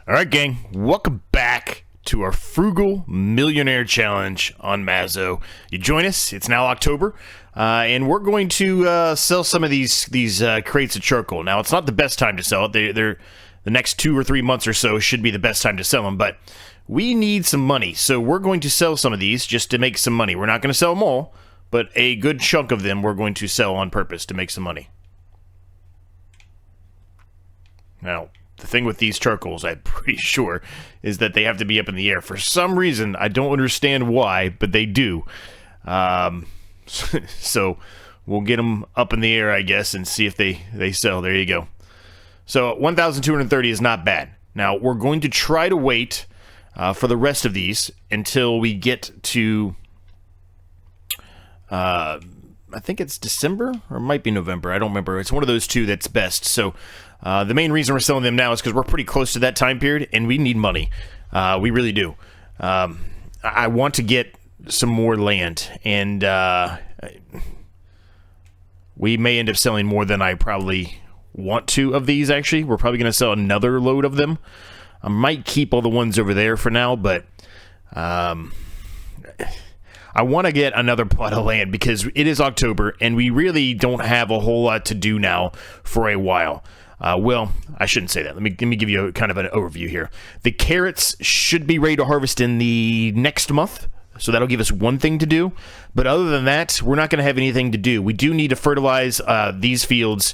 All right, gang, welcome back to our Frugal Millionaire Challenge on Mazo. You join us, it's now October, and we're going to sell some of these crates of charcoal. Now, it's not the best time to sell it. They're the next 2 or 3 months or so should be the best time to sell them, but we need some money, so we're going to sell some of these just to make some money. We're not going to sell them all, but a good chunk of them we're going to sell on purpose to make some money. Now, the thing with these charcoals, I'm pretty sure, is that they have to be up in the air. For some reason, I don't understand why, but they do. So we'll get them up in the air, I guess, and see if they sell. There you go. So 1,230 is not bad. Now, we're going to try to wait for the rest of these until we get to, I think it's December, or it might be November. I don't remember. It's one of those two that's best. So the main reason we're selling them now is because we're pretty close to that time period, and we need money. We really do. I want to get some more land, and we may end up selling more than I probably want to of these, actually. We're probably going to sell another load of them. I might keep all the ones over there for now, but I want to get another plot of land because it is October, and we really don't have a whole lot to do now for a while. Well, I shouldn't say that. Let me give you kind of an overview here. The carrots should be ready to harvest in the next month, so that'll give us one thing to do. But other than that, we're not going to have anything to do. We do need to fertilize these fields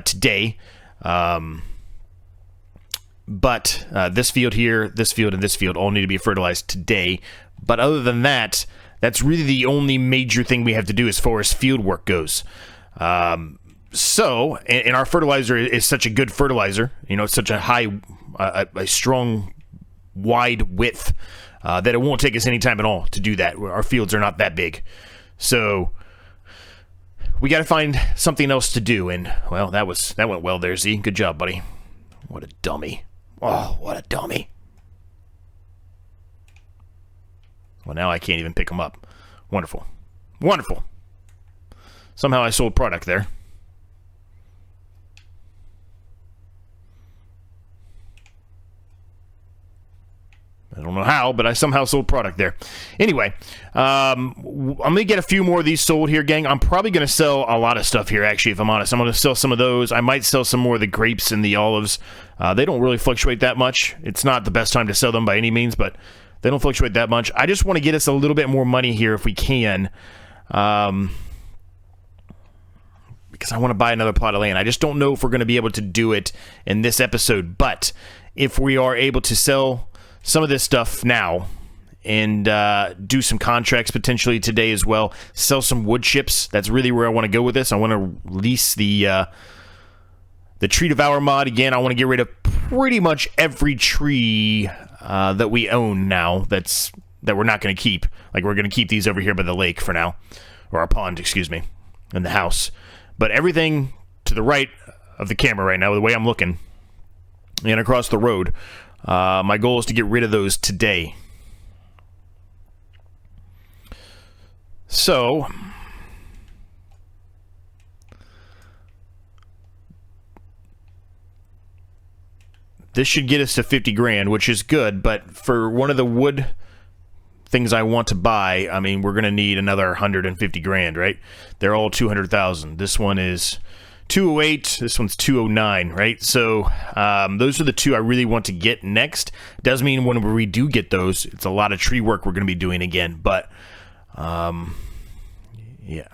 today. But this field here, this field, and this field all need to be fertilized today. But other than that, that's really the only major thing we have to do as far as field work goes. So, and our fertilizer is such a good fertilizer, you know, it's such a high, a strong, wide width, that it won't take us any time at all to do that. Our fields are not that big. So, we got to find something else to do, and, well, that went well there, Z. Good job, buddy. What a dummy. Oh, what a dummy. Well, now I can't even pick them up. Wonderful. Wonderful. Somehow I sold product there. I don't know how, but I somehow sold product there. Anyway, I'm going to get a few more of these sold here, gang. I'm probably going to sell a lot of stuff here, actually, if I'm honest. I'm going to sell some of those. I might sell some more of the grapes and the olives. They don't really fluctuate that much. It's not the best time to sell them by any means, but they don't fluctuate that much. I just want to get us a little bit more money here if we can, because I want to buy another plot of land. I just don't know if we're going to be able to do it in this episode, but if we are able to sell some of this stuff now and do some contracts potentially today as well, sell some wood chips. That's really where I want to go with this. I want to lease the tree devour mod again. I want to get rid of pretty much every tree that we own now that we're not going to keep. Like, we're going to keep these over here by the lake for now, or our pond, excuse me, in the house. But everything to the right of the camera right now, the way I'm looking, and across the road, my goal is to get rid of those today. So, this should get us to 50 grand, which is good, but for one of the wood things I want to buy, I mean, we're going to need another 150 grand, right? They're all 200,000. This one is 208, this one's 209, right? So those are the two I really want to get next. Does mean when we do get those, it's a lot of tree work we're going to be doing again, but yeah,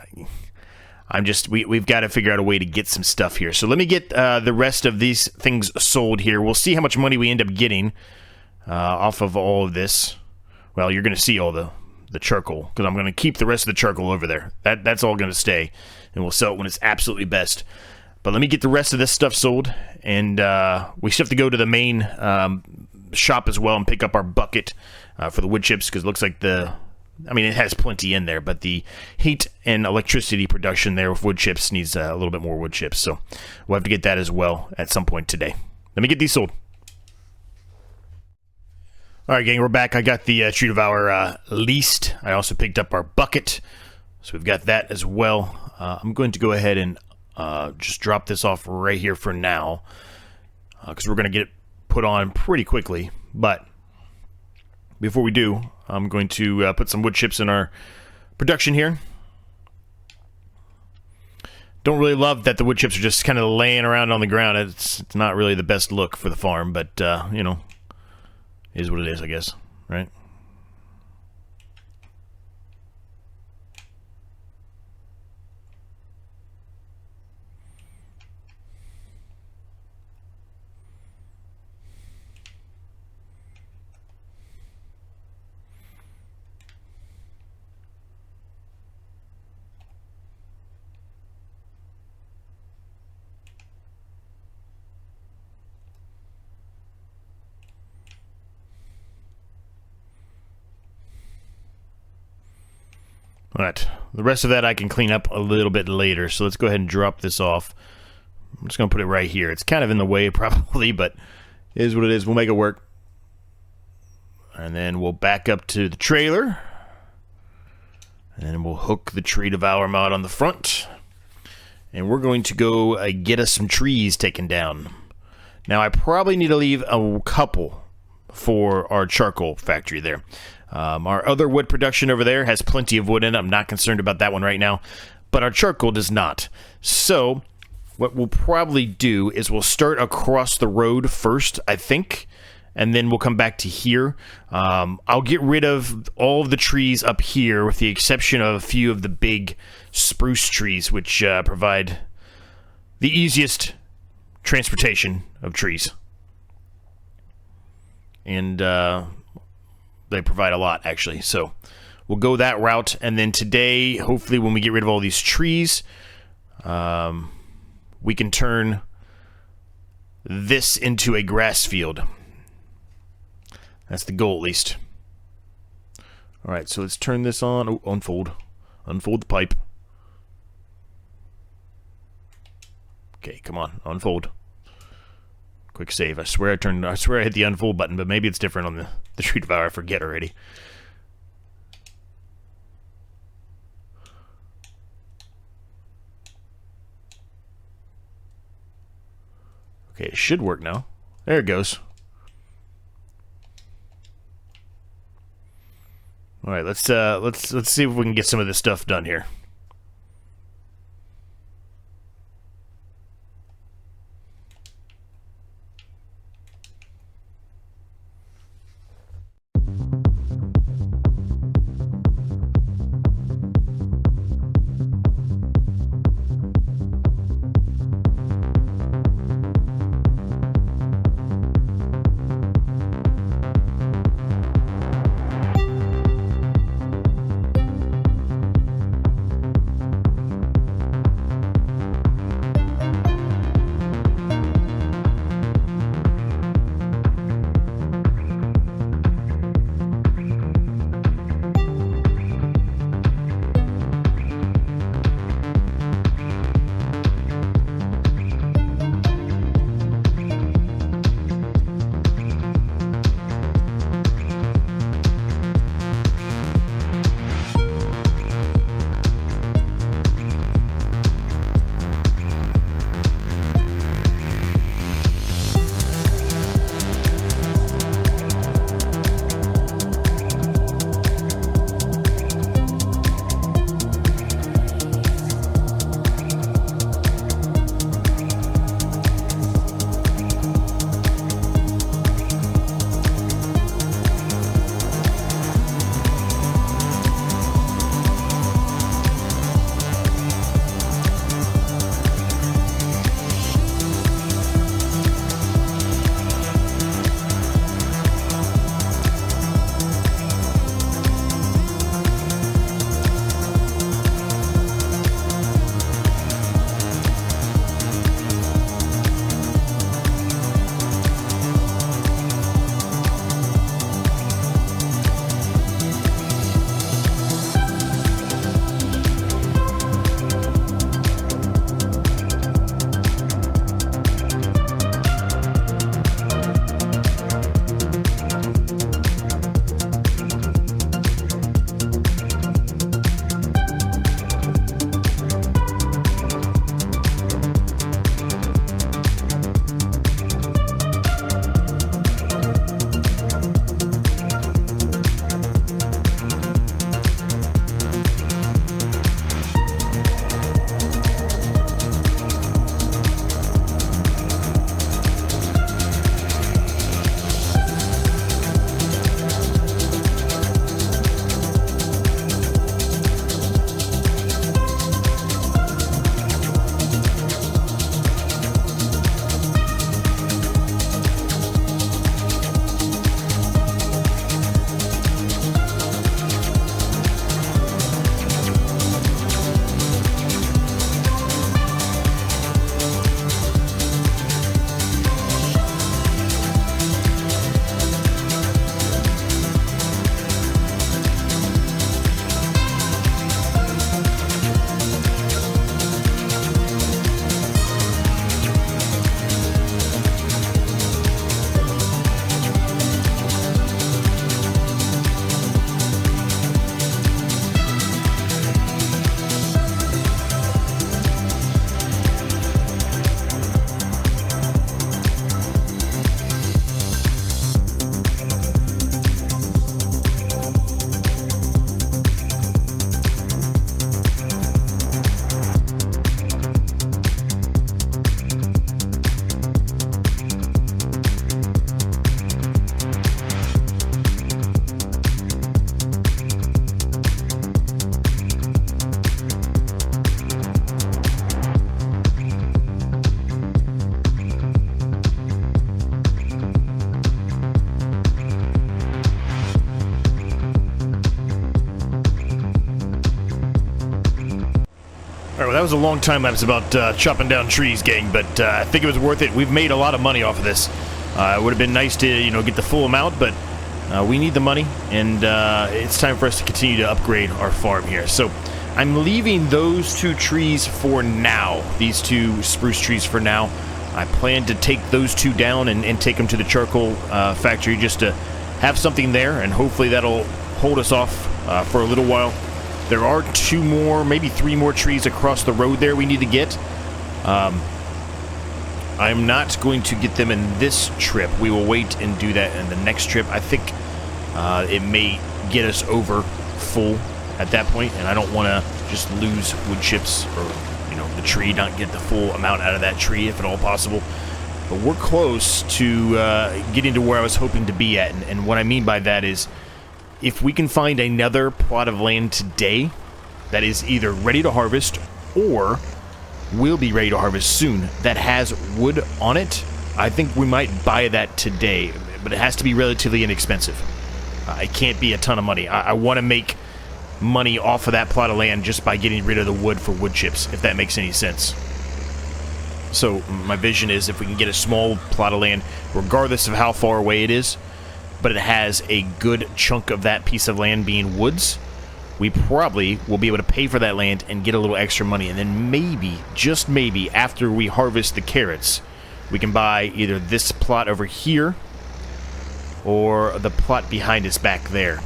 we've got to figure out a way to get some stuff here. So let me get the rest of these things sold here. We'll see how much money we end up getting off of all of this. Well, you're going to see all the charcoal, because I'm going to keep the rest of the charcoal over there. That's all going to stay, and we'll sell it when it's absolutely best. But let me get the rest of this stuff sold, and we still have to go to the main shop as well and pick up our bucket for the wood chips, because it looks like it has plenty in there, but the heat and electricity production there with wood chips needs a little bit more wood chips, so we'll have to get that as well at some point today. Let me get these sold. All right, gang, we're back. I got the tree devour leased. I also picked up our bucket, so we've got that as well. I'm going to go ahead and just drop this off right here for now, because we're going to get put on pretty quickly. But before we do, I'm going to put some wood chips in our production here. Don't really love that the wood chips are just kind of laying around on the ground. It's not really the best look for the farm, but, you know, is what it is, I guess, right? Alright, the rest of that I can clean up a little bit later, so let's go ahead and drop this off. I'm just going to put it right here. It's kind of in the way, probably, but it is what it is. We'll make it work. And then we'll back up to the trailer. And we'll hook the tree devour mod on the front. And we're going to go get us some trees taken down. Now, I probably need to leave a couple for our charcoal factory there. Our other wood production over there has plenty of wood in it. I'm not concerned about that one right now, but our charcoal does not. So what we'll probably do is we'll start across the road first, I think, and then we'll come back to here. I'll get rid of all of the trees up here with the exception of a few of the big spruce trees, which provide the easiest transportation of trees. And they provide a lot, actually. So we'll go that route. And then today, hopefully, when we get rid of all these trees, we can turn this into a grass field. That's the goal, at least. All right, so let's turn this on. Oh, unfold. Unfold the pipe. Okay, come on. Unfold. Quick save. I swear I hit the unfold button, but maybe it's different on the tree devour. I forget already. Okay, it should work now. There it goes. All right, let's see if we can get some of this stuff done here. that was a long time lapse about chopping down trees, gang, but I think it was worth it. We've made a lot of money off of this. It would have been nice to, you know, get the full amount, but we need the money, and it's time for us to continue to upgrade our farm here. So I'm leaving those 2 trees for now, these 2 spruce trees for now. I plan to take those 2 down and take them to the charcoal factory just to have something there, and hopefully that'll hold us off for a little while. There are 2 more, maybe 3 more trees across the road there we need to get. I'm not going to get them in this trip. We will wait and do that in the next trip. I think it may get us over full at that point, and I don't want to just lose wood chips or, you know, the tree, not get the full amount out of that tree if at all possible. But we're close to getting to where I was hoping to be at, and what I mean by that is if we can find another plot of land today that is either ready to harvest or will be ready to harvest soon that has wood on it, I think we might buy that today, but it has to be relatively inexpensive. It can't be a ton of money. I want to make money off of that plot of land just by getting rid of the wood for wood chips, if that makes any sense. So my vision is if we can get a small plot of land, regardless of how far away it is, but it has a good chunk of that piece of land being woods, we probably will be able to pay for that land and get a little extra money. And then maybe, just maybe, after we harvest the carrots, we can buy either this plot over here or the plot behind us back there.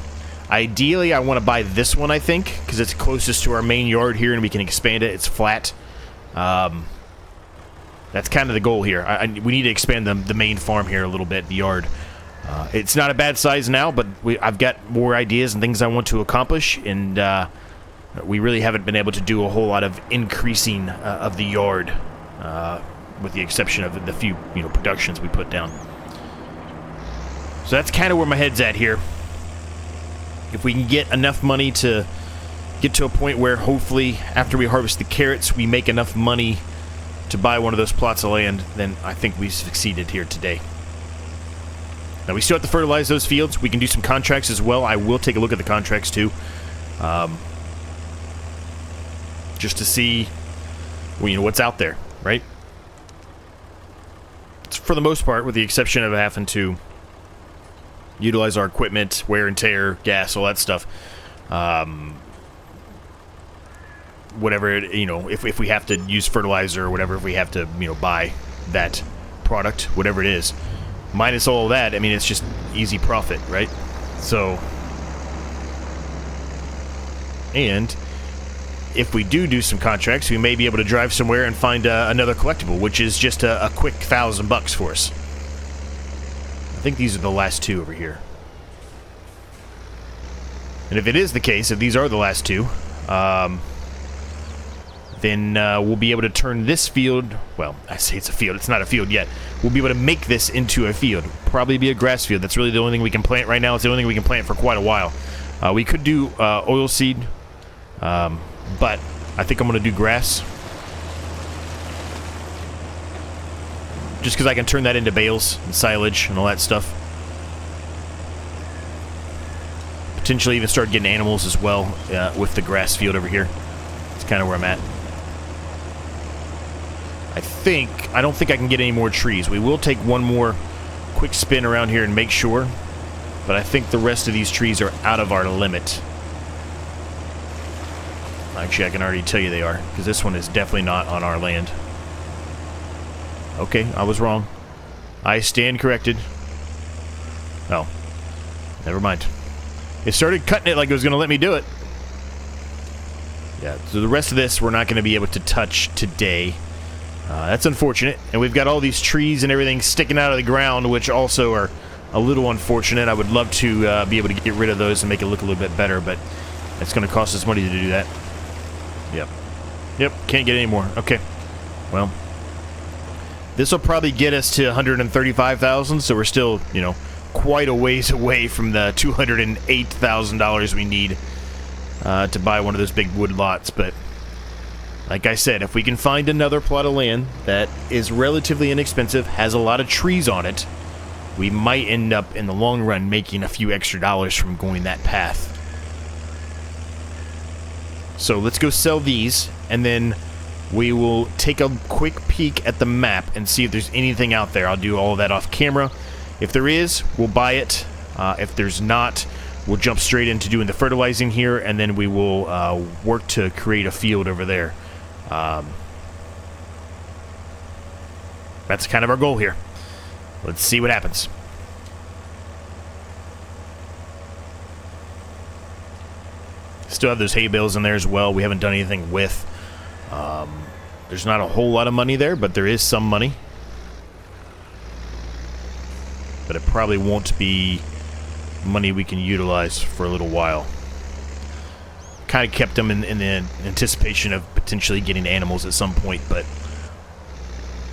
Ideally, I want to buy this one, I think, because it's closest to our main yard here and we can expand it. It's flat. That's kind of the goal here. We need to expand the main farm here a little bit, the yard. It's not a bad size now, but I've got more ideas and things I want to accomplish, and we really haven't been able to do a whole lot of increasing of the yard, with the exception of the few, you know, productions we put down. So that's kind of where my head's at here. If we can get enough money to get to a point where hopefully after we harvest the carrots we make enough money to buy one of those plots of land, then I think we've succeeded here today. Now, we still have to fertilize those fields. We can do some contracts as well. I will take a look at the contracts, too. Just to see, well, you know, what's out there, right? For the most part, with the exception of having to utilize our equipment, wear and tear, gas, all that stuff. Whatever, you know, if we have to use fertilizer or whatever, if we have to, you know, buy that product, whatever it is. Minus all of that, I mean, it's just easy profit, right? So, and if we do some contracts, we may be able to drive somewhere and find another collectible, which is just a quick $1,000 for us. I think these are the last 2 over here. And if it is the case, if these are the last 2, then we'll be able to turn this field, well, I say it's a field, it's not a field yet. We'll be able to make this into a field. Probably be a grass field. That's really the only thing we can plant right now. It's the only thing we can plant for quite a while. We could do oilseed, but I think I'm going to do grass. Just because I can turn that into bales and silage and all that stuff. Potentially even start getting animals as well with the grass field over here. That's kind of where I'm at. I don't think I can get any more trees. We will take one more quick spin around here and make sure, but I think the rest of these trees are out of our limit. Actually, I can already tell you they are, because this one is definitely not on our land. Okay, I was wrong. I stand corrected. Oh, never mind. It started cutting it like it was going to let me do it. Yeah, so the rest of this we're not going to be able to touch today. That's unfortunate. And we've got all these trees and everything sticking out of the ground, which also are a little unfortunate. I would love to be able to get rid of those and make it look a little bit better, but it's going to cost us money to do that. Yep, can't get any more. Okay, well, this will probably get us to 135,000, so we're still, you know, quite a ways away from the $208,000 we need to buy one of those big wood lots. But like I said, if we can find another plot of land that is relatively inexpensive, has a lot of trees on it, we might end up in the long run making a few extra dollars from going that path. So let's go sell these, and then we will take a quick peek at the map and see if there's anything out there. I'll do all of that off camera. If there is, we'll buy it. If there's not, we'll jump straight into doing the fertilizing here, and then we will work to create a field over there. That's kind of our goal here. Let's see what happens. Still have those hay bales in there as well. We haven't done anything with. There's not a whole lot of money there, but there is some money. But it probably won't be money we can utilize for a little while. Kind of kept them in the anticipation of potentially getting animals at some point, but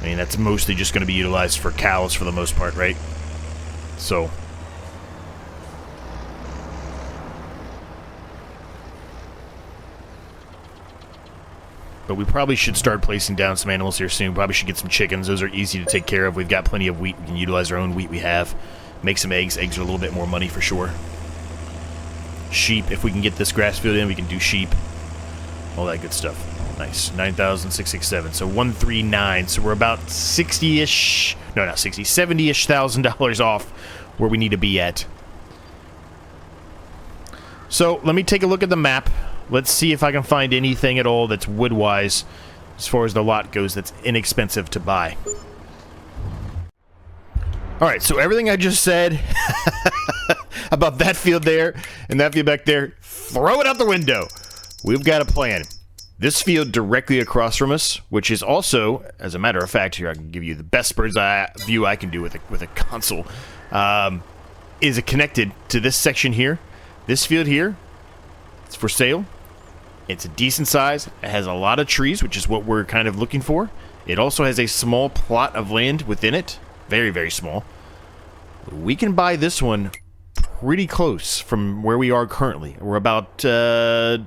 I mean, that's mostly just going to be utilized for cows for the most part, right? So but we probably should start placing down some animals here soon. Probably should get some chickens. Those are easy to take care of. We've got plenty of wheat. We can utilize our own wheat we have. Make some eggs. Eggs are a little bit more money for sure. Sheep. If we can get this grass field in, we can do sheep. All that good stuff. Nice. 9,667. So 139. So we're about 60-ish. No, not 60. 70-ish $1,000 off where we need to be at. So let me take a look at the map. Let's see if I can find anything at all that's wood-wise as far as the lot goes that's inexpensive to buy. Alright, so everything I just said about that field there and that field back there, throw it out the window. We've got a plan. This field directly across from us, which is also, as a matter of fact, here I can give you the best bird's eye view I can do with a console, is connected to this section here. This field here, it's for sale. It's a decent size. It has a lot of trees, which is what we're kind of looking for. It also has a small plot of land within it. Very, very small. We can buy this one pretty close from where we are currently. We're about 10,000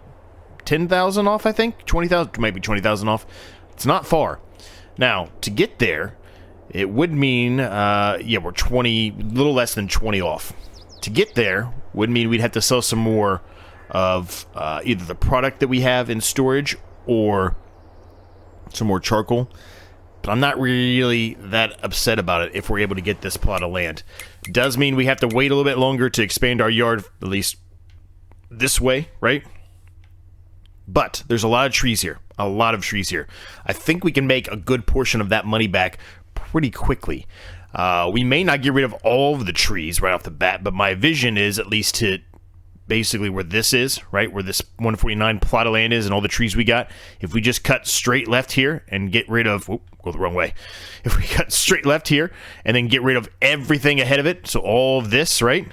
off, I think. 20,000, might be 20,000 off. It's not far. Now, to get there, it would mean, yeah, we're 20, a little less than 20 off. To get there would mean we'd have to sell some more of either the product that we have in storage or some more charcoal. But I'm not really that upset about it if we're able to get this plot of land. It does mean we have to wait a little bit longer to expand our yard, at least this way, right? But there's a lot of trees here. A lot of trees here. I think we can make a good portion of that money back pretty quickly. We may not get rid of all of the trees right off the bat, but my vision is at least to basically where this is, right, where this 149 plot of land is and all the trees we got. If we just cut straight left here and get rid of, whoop, go the wrong way. If we cut straight left here and then get rid of everything ahead of it, so all of this, right,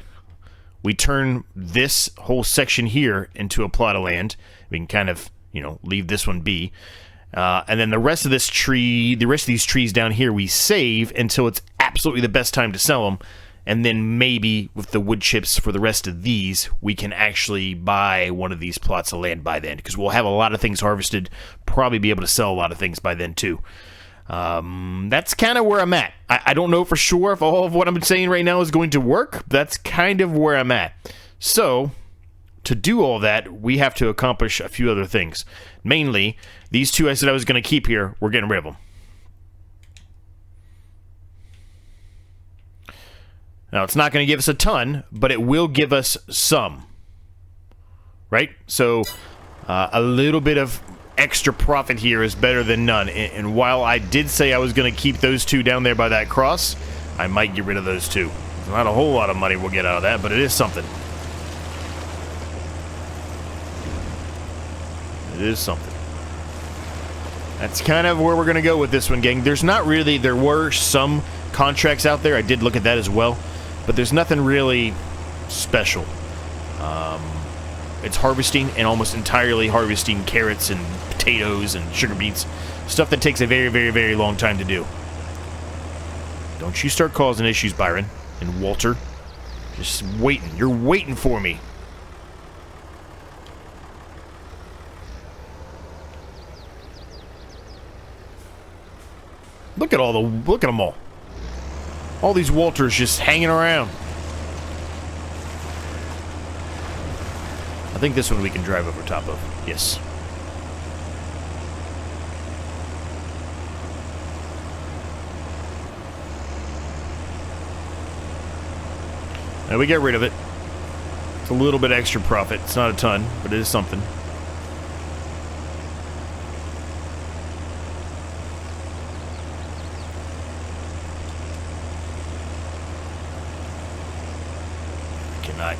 we turn this whole section here into a plot of land. We can kind of, you know, leave this one be. And then the rest of this tree, the rest of these trees down here, we save until it's absolutely the best time to sell them. And then maybe with the wood chips for the rest of these, we can actually buy one of these plots of land by then. Because we'll have a lot of things harvested, probably be able to sell a lot of things by then too. That's kind of where I'm at. I don't know for sure if all of what I'm saying right now is going to work. That's kind of where I'm at. So, to do all that, we have to accomplish a few other things. Mainly, these two I said I was going to keep here, we're getting rid of them. Now, it's not going to give us a ton, but it will give us some. Right? So, a little bit of extra profit here is better than none. And while I did say I was going to keep those two down there by that cross, I might get rid of those two. There's not a whole lot of money we'll get out of that, but it is something. It is something. That's kind of where we're going to go with this one, gang. There's not really, there were some contracts out there. I did look at that as well. But there's nothing really special. It's harvesting and almost entirely harvesting carrots and potatoes and sugar beets. Stuff that takes a very, very, very long time to do. Don't you start causing issues, Byron and Walter. Just waiting. You're waiting for me. Look at them all. All these Walters just hanging around. I think this one we can drive over top of. Yes. And we get rid of it. It's a little bit extra profit. It's not a ton, but it is something.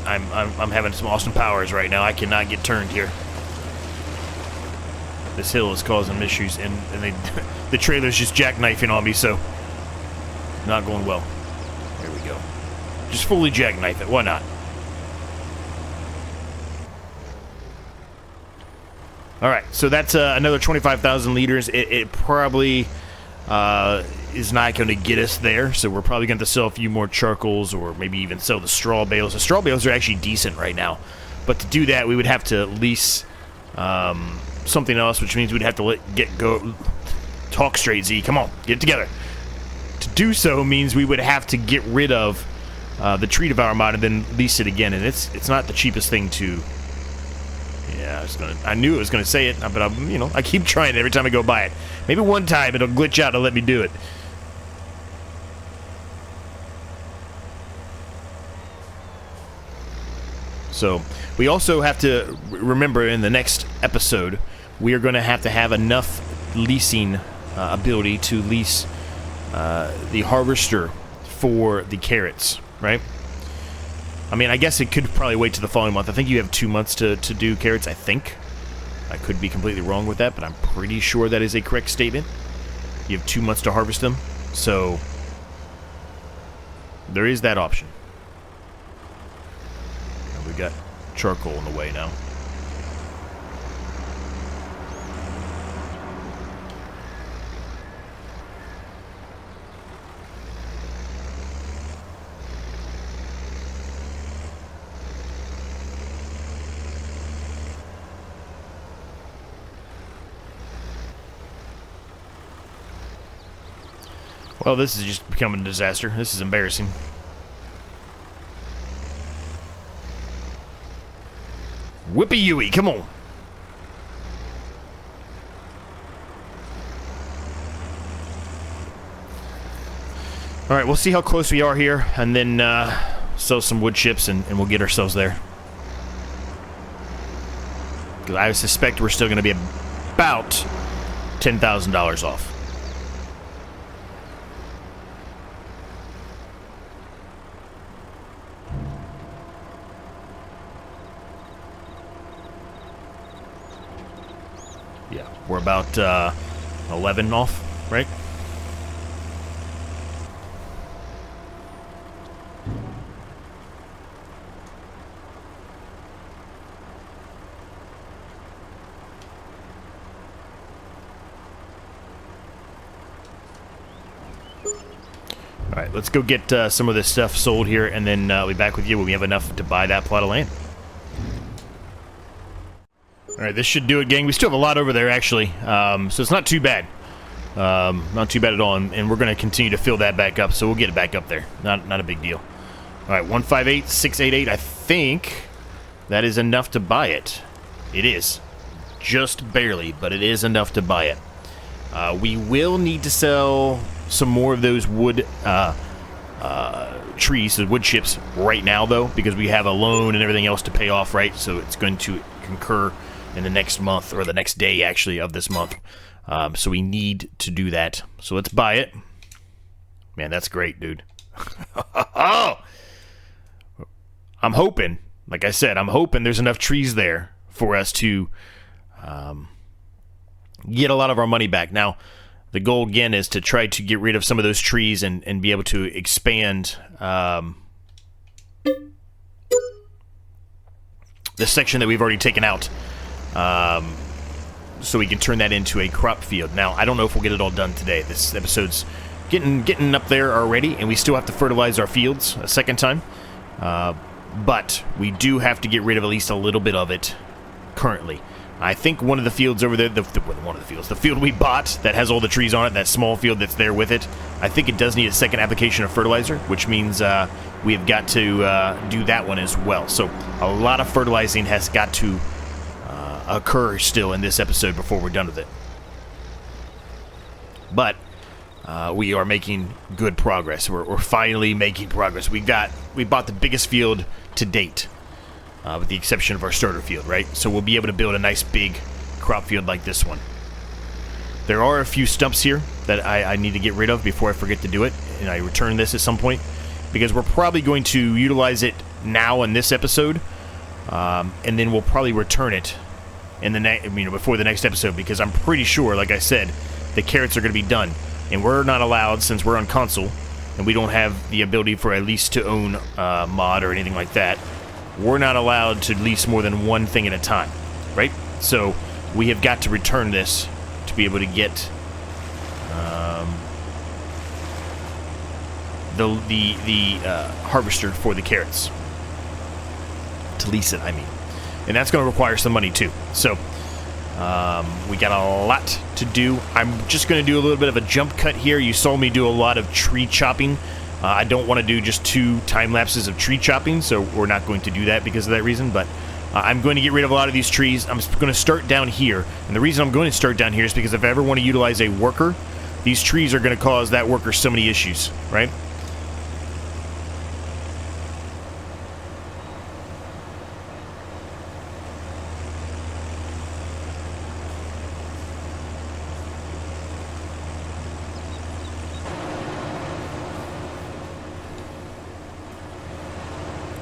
I'm having some Austin Powers right now. I cannot get turned here. This hill is causing issues, and the trailer's just jackknifing on me, so not going well. There we go. Just fully jackknife it. Why not? All right, so that's another 25,000 liters. It probably is not going to get us there, so we're probably going to sell a few more charcoals or maybe even sell the straw bales. The straw bales are actually decent right now, but to do that, we would have to lease something else, which means we'd have to go. Talk straight, Z. Come on, get it together. To do so means we would have to get rid of the tree devourer mod and then lease it again, and it's not the cheapest thing to. Yeah, I knew it was gonna say it, but I keep trying it every time I go by it. Maybe one time it'll glitch out and let me do it. So we also have to remember in the next episode we are going to have enough leasing ability to lease the harvester for the carrots, right? I mean, I guess it could probably wait to the following month. I think you have 2 months to do carrots, I think. I could be completely wrong with that, but I'm pretty sure that is a correct statement. You have 2 months to harvest them, so there is that option. And we got charcoal in the way now. Well, this is just becoming a disaster. This is embarrassing. Whippy-Yui, come on. Alright, we'll see how close we are here, and then sell some wood chips, and we'll get ourselves there. Because I suspect we're still going to be about $10,000 off. Yeah, we're about 11 off, right? Alright, let's go get some of this stuff sold here, and then I'll be back with you when we have enough to buy that plot of land. Alright, this should do it, gang. We still have a lot over there, actually, so it's not too bad. Not too bad at all, and we're going to continue to fill that back up, so we'll get it back up there. Not a big deal. Alright, 158,688. I think that is enough to buy it. It is. Just barely, but it is enough to buy it. We will need to sell some more of those wood trees, the wood chips, right now, though, because we have a loan and everything else to pay off, right? So it's going to concur in the next month, or the next day, actually, of this month. So we need to do that. So let's buy it. Man, that's great, dude. Oh! I'm hoping, like I said, I'm hoping there's enough trees there for us to get a lot of our money back. Now, the goal, again, is to try to get rid of some of those trees and be able to expand the section that we've already taken out, so we can turn that into a crop field. Now, I don't know if we'll get it all done today. This episode's getting up there already, and we still have to fertilize our fields a second time. But we do have to get rid of at least a little bit of it currently. I think one of the fields over there, the field we bought that has all the trees on it, that small field that's there with it, I think it does need a second application of fertilizer, which means we have got to do that one as well. So a lot of fertilizing has got to occur still in this episode before we're done with it. But we are making good progress. We're finally making progress. We bought the biggest field to date, with the exception of our starter field, right? So we'll be able to build a nice big crop field like this one. There are a few stumps here that I need to get rid of before I forget to do it, and I return this at some point, because we're probably going to utilize it now in this episode, and then we'll probably return it in the before the next episode, because I'm pretty sure, like I said, the carrots are going to be done, and we're not allowed, since we're on console and we don't have the ability for a lease to own mod or anything like that. We're not allowed to lease more than one thing at a time, right? So we have got to return this to be able to get the harvester for the carrots. To lease it, I mean. And that's going to require some money too. So we got a lot to do. I'm just going to do a little bit of a jump cut here. You saw me do a lot of tree chopping. I don't want to do just 2 time lapses of tree chopping, so we're not going to do that because of that reason. But I'm going to get rid of a lot of these trees. I'm going to start down here. And the reason I'm going to start down here is because if I ever want to utilize a worker, these trees are going to cause that worker so many issues, right?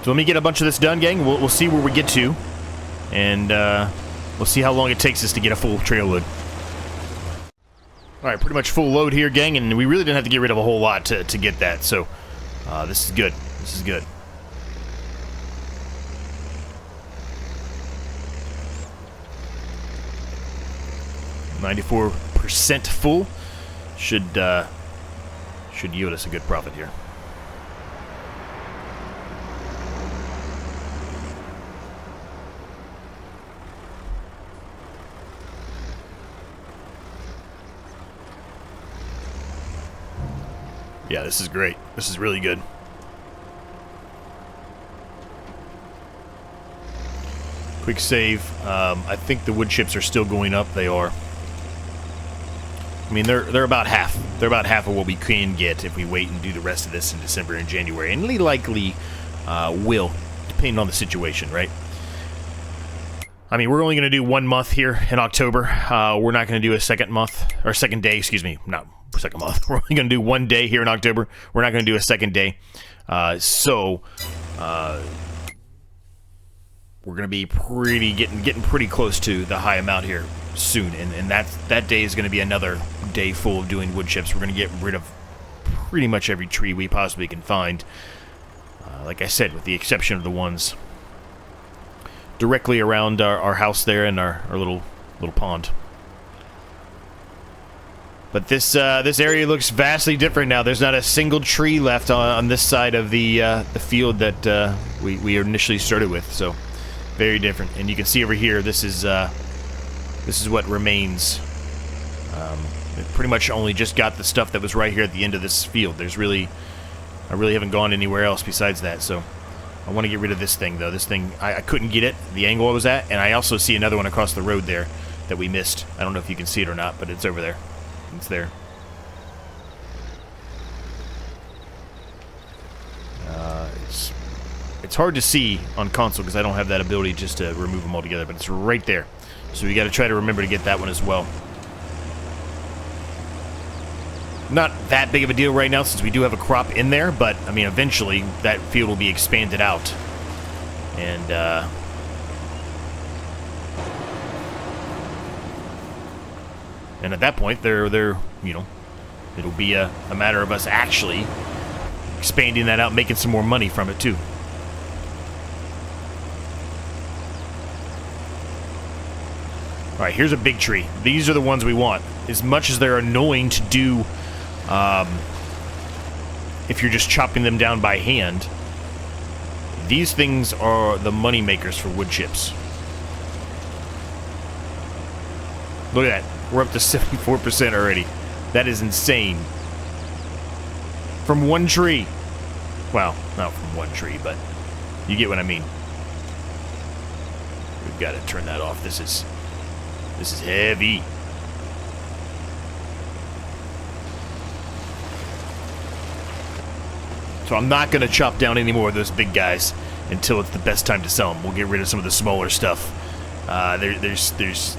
So let me get a bunch of this done, gang. We'll see where we get to, and we'll see how long it takes us to get a full trail load. All right, pretty much full load here, gang, and we really didn't have to get rid of a whole lot to get that, so this is good. This is good. %, full should yield us a good profit here. Yeah, this is great. This is really good. Quick save. I think the wood chips are still going up. They are. I mean, they're about half. They're about half of what we can get if we wait and do the rest of this in December and January. And likely will, depending on the situation, right? I mean, we're only going to do 1 month here in October. We're not going to do a second month, or second day, excuse me, not second month. We're only going to do 1 day here in October. We're not going to do a second day. So we're going to be getting pretty close to the high amount here soon, and that day is going to be another day full of doing wood chips. We're going to get rid of pretty much every tree we possibly can find. Like I said, with the exception of the ones directly around our house there and our little pond. But this area looks vastly different now. There's not a single tree left on this side of the field that we initially started with. So very different. And you can see over here, this is what remains. It pretty much only just got the stuff that was right here at the end of this field. I really haven't gone anywhere else besides that. So I want to get rid of this thing, though. This thing, I couldn't get it, the angle I was at, and I also see another one across the road there that we missed. I don't know if you can see it or not, but it's over there. It's there. It's hard to see on console because I don't have that ability just to remove them all together, but it's right there. So we got to try to remember to get that one as well. Not that big of a deal right now since we do have a crop in there, but I mean eventually that field will be expanded out. And at that point they're you know, it'll be a matter of us actually expanding that out, making some more money from it too. Alright, here's a big tree. These are the ones we want. As much as they're annoying to do if you're just chopping them down by hand, these things are the money makers for wood chips. Look at that. We're up to 74% already. That is insane. From one tree. Well, not from one tree, but you get what I mean. We've got to turn that off. This is So I'm not going to chop down any more of those big guys until it's the best time to sell them. We'll get rid of some of the smaller stuff. That's,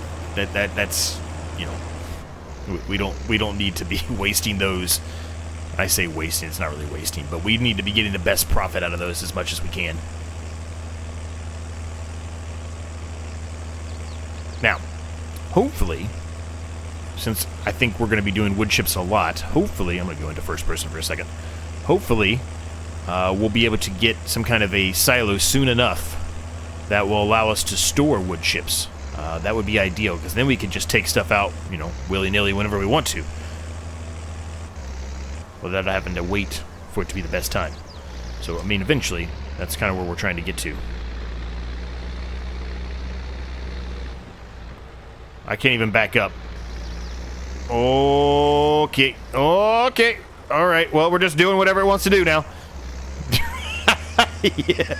you know, we don't need to be wasting those. I say wasting, it's not really wasting, but we need to be getting the best profit out of those as much as we can. Now, hopefully, since I think we're going to be doing wood chips a lot, hopefully, I'm going to go into first person for a second, hopefully we'll be able to get some kind of a silo soon enough that will allow us to store wood chips. That would be ideal, because then we can just take stuff out, you know, willy-nilly whenever we want to, without having to wait for it to be the best time. So, I mean, eventually, that's kind of where we're trying to get to. I can't even back up. Okay. Okay. All right. Well, we're just doing whatever it wants to do now. Yeah.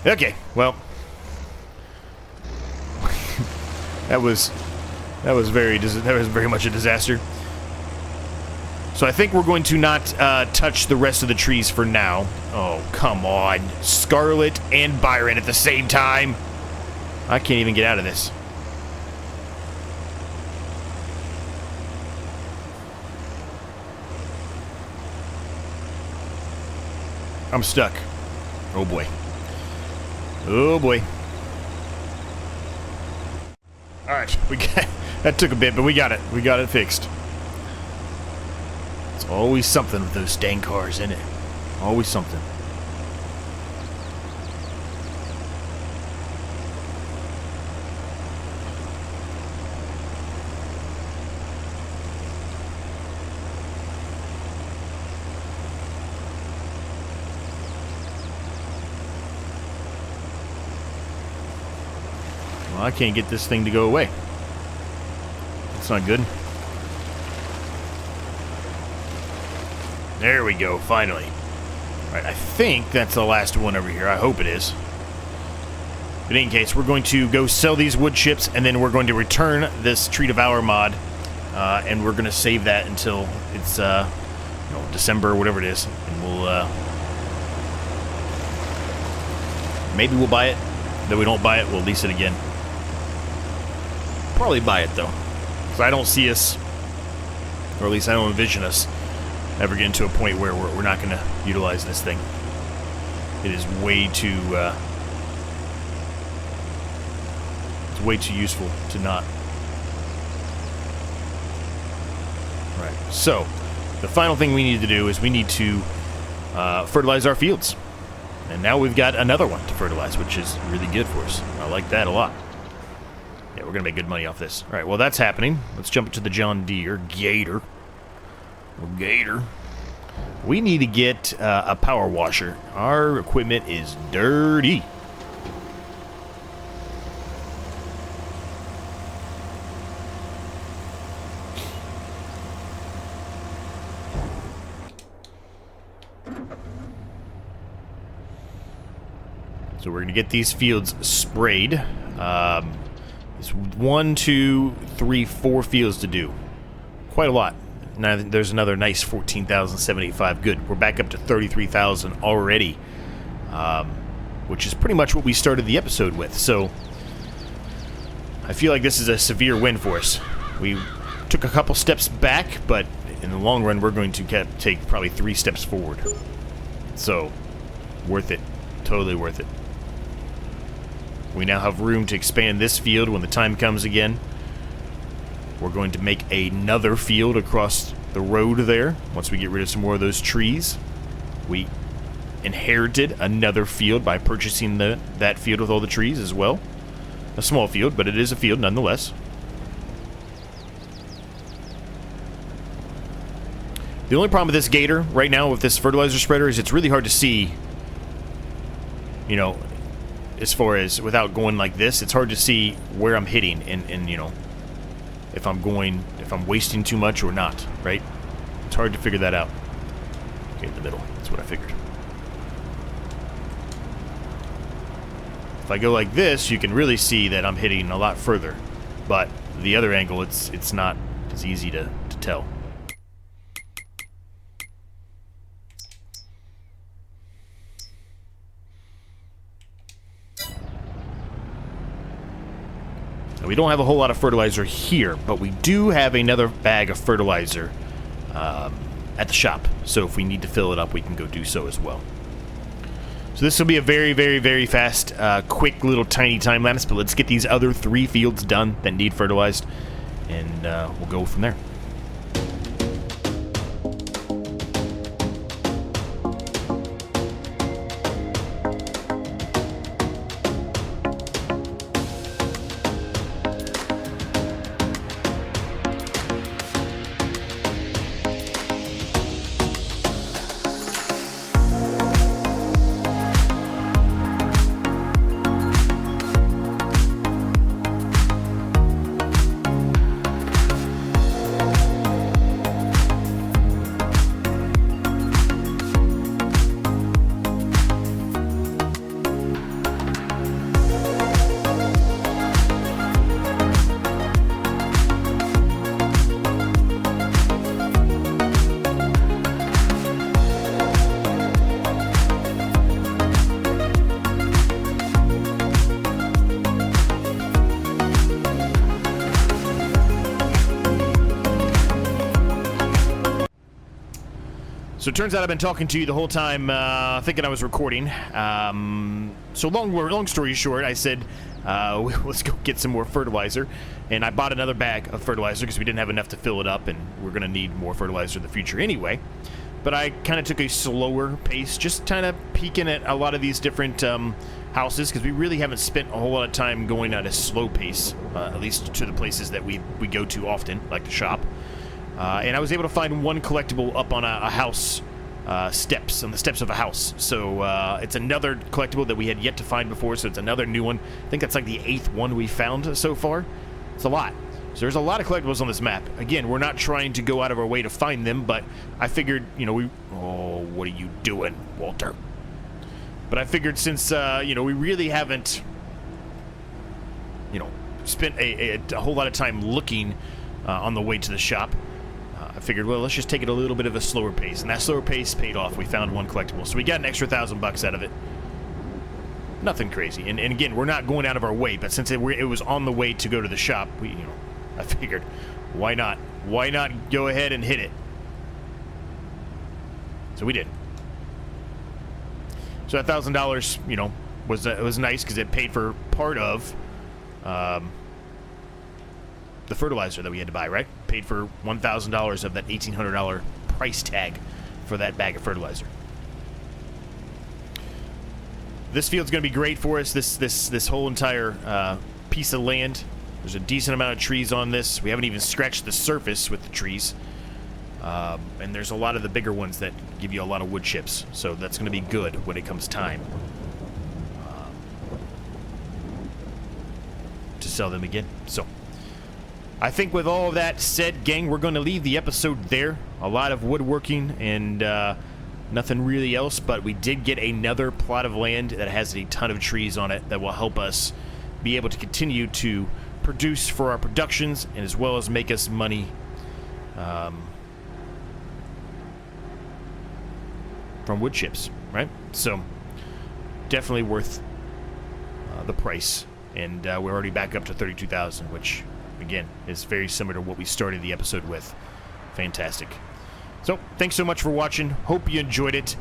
Okay. Well, that was very much a disaster. So I think we're going to not touch the rest of the trees for now. Oh, come on. Scarlet and Byron at the same time. I can't even get out of this. I'm stuck. Oh boy. Oh boy. Alright, we got that took a bit, but we got it. We got it fixed. It's always something with those dang cars, isn't it? Always something. Well, I can't get this thing to go away. That's not good. There we go, finally. Alright, I think that's the last one over here. I hope it is. But in any case, we're going to go sell these wood chips, and then we're going to return this Tree Devour mod, and we're going to save that until it's, you know, December or whatever it is, and we'll, maybe we'll buy it. Though we don't buy it, we'll lease it again. Probably buy it, though. Because I don't see us, or at least I don't envision us, ever getting to a point where we're not going to utilize this thing. It is way too, it's way too useful to not. Right, so, the final thing we need to do is we need to fertilize our fields. And now we've got another one to fertilize, which is really good for us. I like that a lot. Yeah, we're going to make good money off this. All right, well, that's happening. Let's jump into the John Deere Gator. Gator. We need to get a power washer. Our equipment is dirty. So we're going to get these fields sprayed. It's 1, 2, 3, 4 fields to do. Quite a lot. Now there's another nice 14,785. Good. We're back up to 33,000 already, which is pretty much what we started the episode with. So I feel like this is a severe win for us. We took a couple steps back, but in the long run, we're going to take probably 3 steps forward. So worth it. Totally worth it. We now have room to expand this field when the time comes again. We're going to make another field across the road there once we get rid of some more of those trees. We inherited another field by purchasing that field with all the trees as well. A small field, but it is a field nonetheless. The only problem with this Gator right now with this fertilizer spreader is it's really hard to see, you know, as far as without going like this, it's hard to see where I'm hitting and you know, if I'm wasting too much or not, right? It's hard to figure that out. Okay, in the middle, that's what I figured. If I go like this, you can really see that I'm hitting a lot further, but the other angle, it's not as easy to tell. Now, we don't have a whole lot of fertilizer here, but we do have another bag of fertilizer at the shop. So if we need to fill it up, we can go do so as well. So this will be a very, very, very fast, quick little tiny time lapse, but let's get these other 3 fields done that need fertilized, and we'll go from there. So it turns out I've been talking to you the whole time, thinking I was recording. So long story short, I said, let's go get some more fertilizer. And I bought another bag of fertilizer because we didn't have enough to fill it up, and we're going to need more fertilizer in the future anyway. But I kind of took a slower pace, just kind of peeking at a lot of these different houses, because we really haven't spent a whole lot of time going at a slow pace, at least to the places that we go to often, like the shop. And I was able to find one collectible up on a house steps, on the steps of a house. So it's another collectible that we had yet to find before, so it's another new one. I think that's like the 8th one we found so far. It's a lot. So there's a lot of collectibles on this map. Again, we're not trying to go out of our way to find them, but I figured, you know, oh, what are you doing, Walter? But I figured since, you know, we really haven't, you know, spent a whole lot of time looking on the way to the shop, I figured, well, let's just take it a little bit of a slower pace. And that slower pace paid off. We found one collectible. So we got an extra $1,000 out of it. Nothing crazy. And again, we're not going out of our way, but since it was on the way to go to the shop, we, you know, I figured, why not? Why not go ahead and hit it? So we did. So that $1,000, you know, was nice because it paid for part of the fertilizer that we had to buy, right? Paid for $1,000 of that $1,800 price tag for that bag of fertilizer. This field's going to be great for us. This whole entire piece of land. There's a decent amount of trees on this. We haven't even scratched the surface with the trees. And there's a lot of the bigger ones that give you a lot of wood chips. So that's going to be good when it comes time to sell them again. So I think with all of that said, gang, we're going to leave the episode there. A lot of woodworking and nothing really else, but we did get another plot of land that has a ton of trees on it that will help us be able to continue to produce for our productions, and as well as make us money from wood chips, right? So definitely worth the price, and we're already back up to 32,000, which again is very similar to what we started the episode with. Fantastic. So thanks so much for watching. Hope you enjoyed it.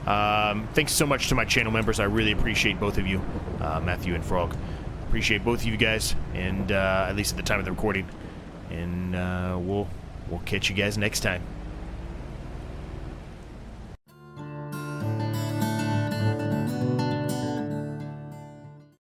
Thanks so much to my channel members. I really appreciate both of you, Matthew and Frog. Appreciate both of you guys, and at least at the time of the recording. And we'll catch you guys next time.